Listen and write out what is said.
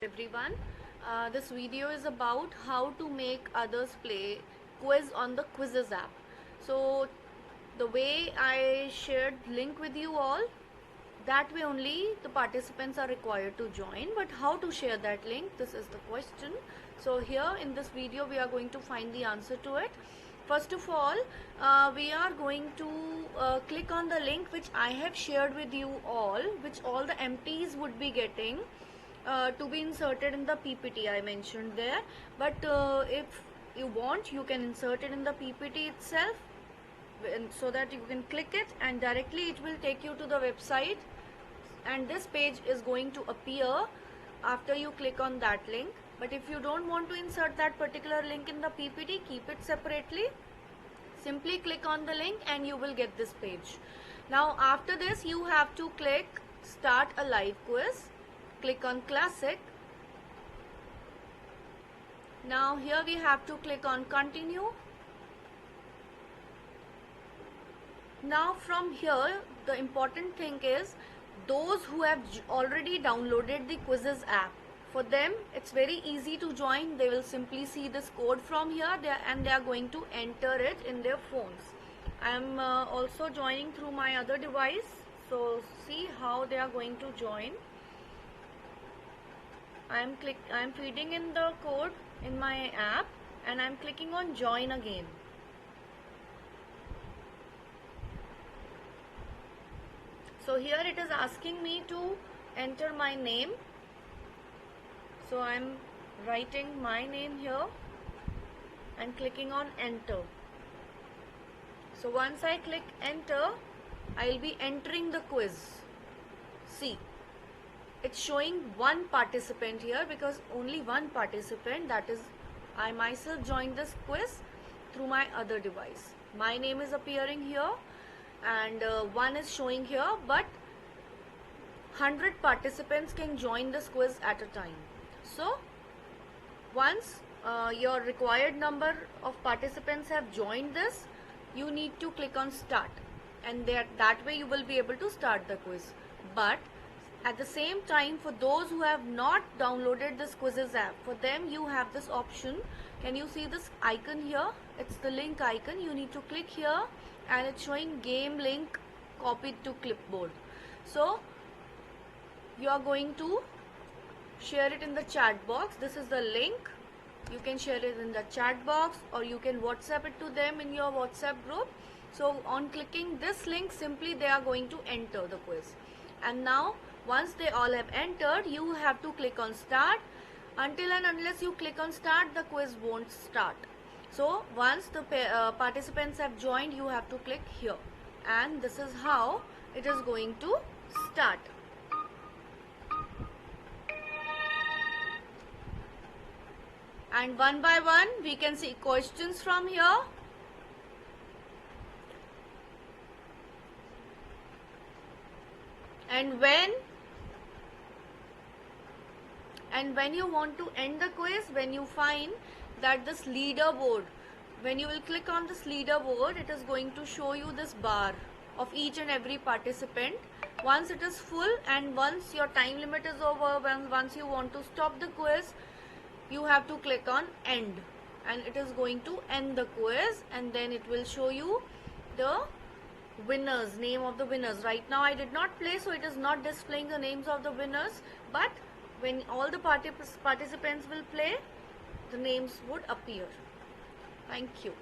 Everyone, this video is about how to make others play quiz on the Quizzes app. So the way I shared link with you all, that way only the participants are required to join. But how to share that link, this is the question. So here in this video we are going to find the answer to it. First of all, we are going to click on the link which I have shared with you all, which all the MTs would be getting to be inserted in the PPT I mentioned there. But if you want, you can insert it in the PPT itself, so that you can click it and directly it will take you to the website, and this page is going to appear after you click on that link. But if you don't want to insert that particular link in the PPT, keep it separately. Simply click on the link and you will get this page. Now after this you have to click start a live quiz. Click on classic. Now here we have to click on continue. Now from here the important thing is those who have already downloaded the Quizzes app, for them it's very easy to join. They will simply see this code from here and they are going to enter it in their phones. I am also joining through my other device, so see how they are going to join. I am feeding in the code in my app and I am clicking on join again. So here it is asking me to enter my name. So I am writing my name here and clicking on enter. So once I click enter, I will be entering the quiz. See, it's showing one participant here because only one participant, that is I myself, joined this quiz through my other device. My name is appearing here and one is showing here, but 100 participants can join this quiz at a time. So once your required number of participants have joined this, you need to click on start, and that way you will be able to start the quiz. But at the same time, for those who have not downloaded this Quizzes app, for them you have this option. Can you see this icon here? It's the link icon. You need to click here and it's showing game link copied to clipboard. So you are going to share it in the chat box. This is the link. You can share it in the chat box or you can WhatsApp it to them in your WhatsApp group. So on clicking this link, simply they are going to enter the quiz. And now once they all have entered, you have to click on start. Until and unless you click on start, the quiz won't start. So once the participants have joined, you have to click here, and this is how it is going to start. And one by one we can see questions from here. And when you want to end the quiz, when you find that this leaderboard, when you will click on this leaderboard, it is going to show you this bar of each and every participant. Once it is full and once your time limit is over, once you want to stop the quiz, you have to click on end, and it is going to end the quiz, and then it will show you the winners, name of the winners. Right now I did not play, so it is not displaying the names of the winners, but when all the participants will play, the names would appear. Thank you.